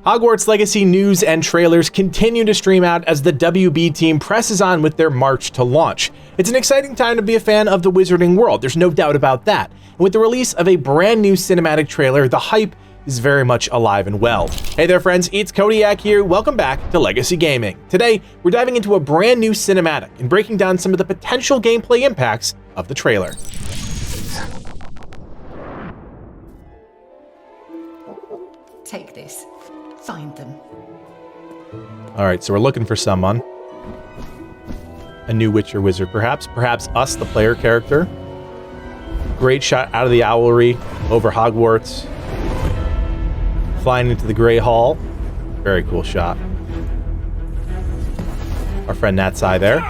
Hogwarts Legacy news and trailers continue to stream out as the WB team presses on with their march to launch. It's an exciting time to be a fan of the wizarding world, there's no doubt about that. And with the release of a brand new cinematic trailer, the hype is very much alive and well. Hey there friends, it's Codiak here, welcome back to Legacy Gaming. Today, we're diving into a brand new cinematic and breaking down some of the potential gameplay impacts of the trailer. Take this. Find them. All right, so we're looking for someone. A new witch or wizard, perhaps. Perhaps us, the player character. Great shot out of the owlry over Hogwarts. Flying into the Grey Hall. Very cool shot. Our friend Natsai there.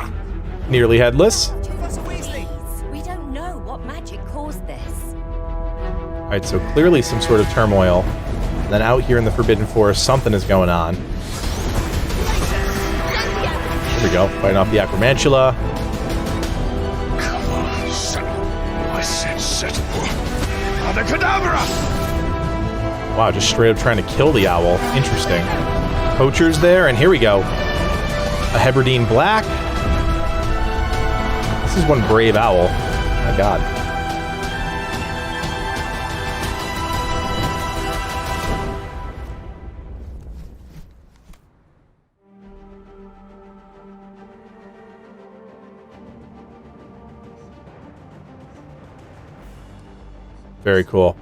Nearly headless. We don't know what magic caused this. All right, so clearly some sort of turmoil. And then out here in the Forbidden Forest, something is going on. Here we go, fighting off the Acromantula. Come on, son. I said settle. Abracadabra! Wow, just straight up trying to kill the owl. Interesting. Poachers there, and here we go. A Hebridean Black. This is one brave owl. Oh my god. Very cool.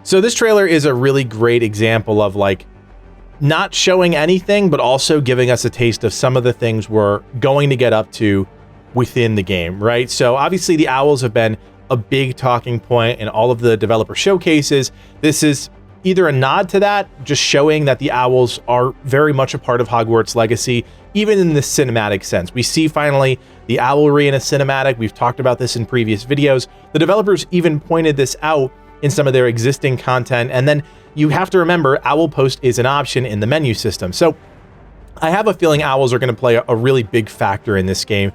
So this trailer is a really great example of like not showing anything, but also giving us a taste of some of the things we're going to get up to within the game, right? So obviously the owls have been a big talking point in all of the developer showcases. This is either a nod to that, just showing that the owls are very much a part of Hogwarts Legacy, even in the cinematic sense. We see finally the owlry in a cinematic. We've talked about this in previous videos. The developers even pointed this out in some of their existing content. And then you have to remember, Owl Post is an option in the menu system. So I have a feeling owls are going to play a really big factor in this game.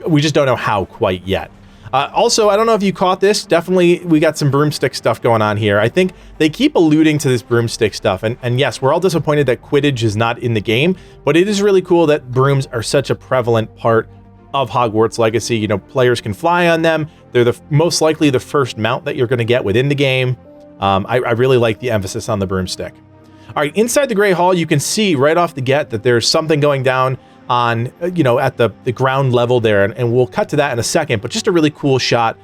We just don't know how quite yet. Also, I don't know if you caught this, definitely we got some broomstick stuff going on here. I think they keep alluding to this broomstick stuff, and yes, we're all disappointed that Quidditch is not in the game, but it is really cool that brooms are such a prevalent part of Hogwarts Legacy. You know, players can fly on them. They're most likely the first mount that you're going to get within the game. I really like the emphasis on the broomstick. All right, inside the Grey Hall, you can see right off the get that there's something going down on, you know, at the ground level there, and we'll cut to that in a second, but just a really cool shot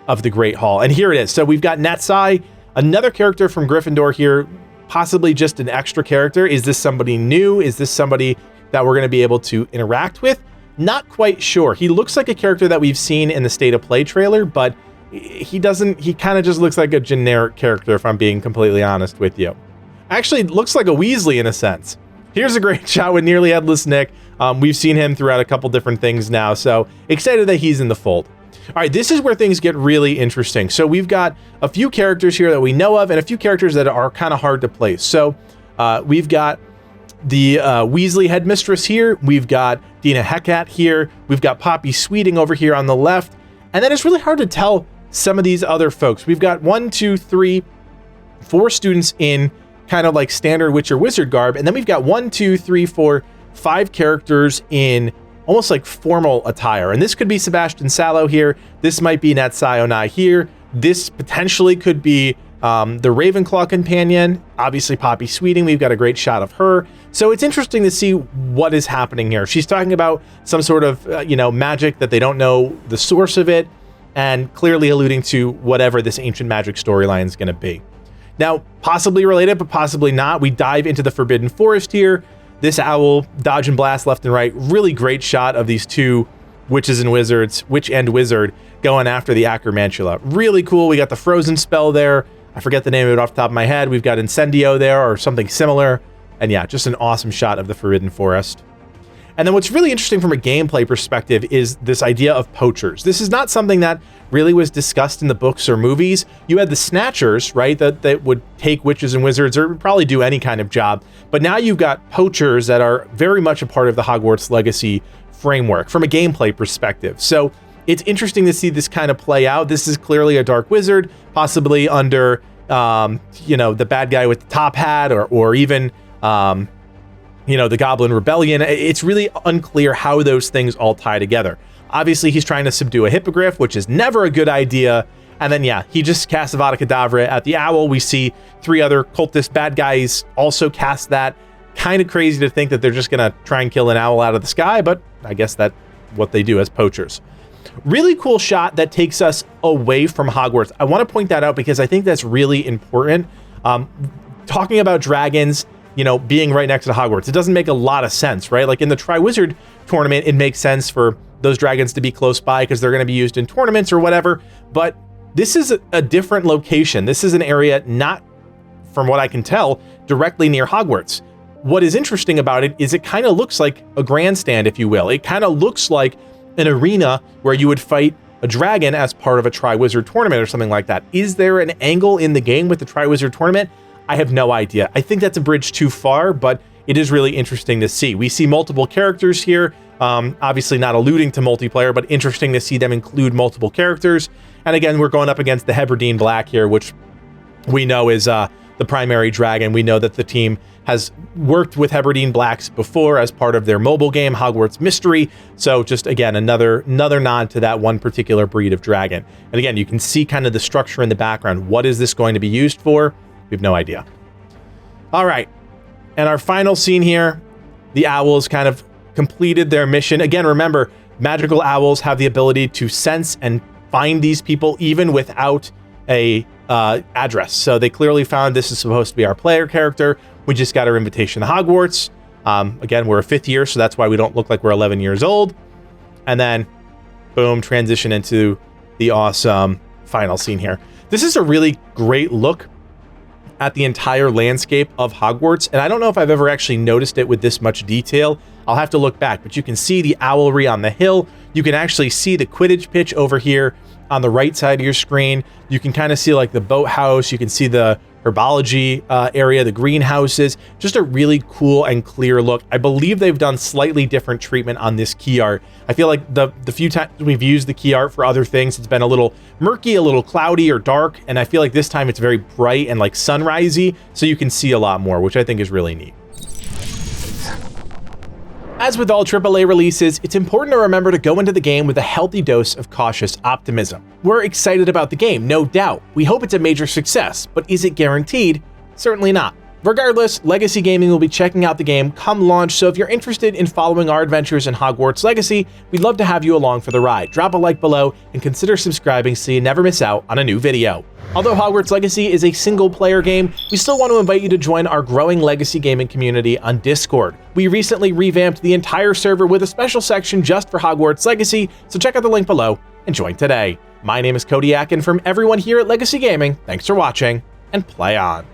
of the Great Hall. And here it is. So we've got Natsai, another character from Gryffindor here, possibly just an extra character. Is this somebody new? Is this somebody that we're going to be able to interact with? Not quite sure. He looks like a character that we've seen in the State of Play trailer, but he kind of just looks like a generic character, if I'm being completely honest with you. Actually, looks like a Weasley in a sense. Here's a great shot with Nearly Headless Nick. We've seen him throughout a couple different things now, so excited that he's in the fold. All right, this is where things get really interesting. So we've got a few characters here that we know of and a few characters that are kind of hard to place. So we've got the Weasley headmistress here. We've got Dina Heckat here. We've got Poppy Sweeting over here on the left. And then it's really hard to tell some of these other folks. We've got 1, 2, 3, 4 students in kind of like standard witch or wizard garb, and then we've got 1, 2, 3, 4, 5 characters in almost like formal attire. And this could be Sebastian Sallow here. This might be Natsai Onai here. This potentially could be the Ravenclaw companion. Obviously Poppy Sweeting, we've got a great shot of her. So it's interesting to see what is happening here. She's talking about some sort of magic that they don't know the source of it, and clearly alluding to whatever this ancient magic storyline is going to be. Now, possibly related, but possibly not. We dive into the Forbidden Forest here. This owl, dodge and blast left and right. Really great shot of these two witches and wizards, witch and wizard, going after the Acromantula. Really cool. We got the frozen spell there. I forget the name of it off the top of my head. We've got Incendio there or something similar. And yeah, just an awesome shot of the Forbidden Forest. And then what's really interesting from a gameplay perspective is this idea of poachers. This is not something that really was discussed in the books or movies. You had the Snatchers, right, that would take witches and wizards or probably do any kind of job. But now you've got poachers that are very much a part of the Hogwarts Legacy framework from a gameplay perspective. So it's interesting to see this kind of play out. This is clearly a dark wizard, possibly under the bad guy with the top hat, or even the Goblin Rebellion. It's really unclear how those things all tie together. Obviously, he's trying to subdue a hippogriff, which is never a good idea. And then, he just casts Avada Kedavra at the owl. We see 3 other cultist bad guys also cast that. Kind of crazy to think that they're just going to try and kill an owl out of the sky, but I guess that's what they do as poachers. Really cool shot that takes us away from Hogwarts. I want to point that out because I think that's really important. Talking about dragons, being right next to Hogwarts, it doesn't make a lot of sense, right? Like in the Triwizard tournament, it makes sense for those dragons to be close by because they're going to be used in tournaments or whatever. But this is a different location. This is an area not, from what I can tell, directly near Hogwarts. What is interesting about it is it kind of looks like a grandstand, if you will. It kind of looks like an arena where you would fight a dragon as part of a Triwizard tournament or something like that. Is there an angle in the game with the Triwizard tournament? I have no idea. I think that's a bridge too far, but it is really interesting to see. We see multiple characters here, obviously not alluding to multiplayer, but interesting to see them include multiple characters. And again, we're going up against the Hebridean Black here, which we know is the primary dragon. We know that the team has worked with Hebridean Blacks before as part of their mobile game, Hogwarts Mystery. So just, again, another nod to that one particular breed of dragon. And again, you can see kind of the structure in the background. What is this going to be used for? We have no idea. All right. And our final scene here, the owls kind of completed their mission. Again, remember, magical owls have the ability to sense and find these people even without a address. So they clearly found this is supposed to be our player character. We just got our invitation to Hogwarts. Again, we're a 5th year, so that's why we don't look like we're 11 years old. And then, boom, transition into the awesome final scene here. This is a really great look at the entire landscape of Hogwarts, and I don't know if I've ever actually noticed it with this much detail. I'll have to look back, but you can see the owlry on the hill. You can actually see the Quidditch pitch over here on the right side of your screen. You can kind of see like the boathouse. You can see the herbology area, the greenhouses. Just a really cool and clear look. I believe they've done slightly different treatment on this key art. I feel like the few times we've used the key art for other things, it's been a little murky, a little cloudy or dark, and I feel like this time it's very bright and like sunrisey, so you can see a lot more, which I think is really neat. As with all AAA releases, it's important to remember to go into the game with a healthy dose of cautious optimism. We're excited about the game, no doubt. We hope it's a major success, but is it guaranteed? Certainly not. Regardless, Legacy Gaming will be checking out the game come launch, so if you're interested in following our adventures in Hogwarts Legacy, we'd love to have you along for the ride. Drop a like below and consider subscribing so you never miss out on a new video. Although Hogwarts Legacy is a single-player game, we still want to invite you to join our growing Legacy Gaming community on Discord. We recently revamped the entire server with a special section just for Hogwarts Legacy, so check out the link below and join today. My name is Codiak, and from everyone here at Legacy Gaming, thanks for watching, and play on.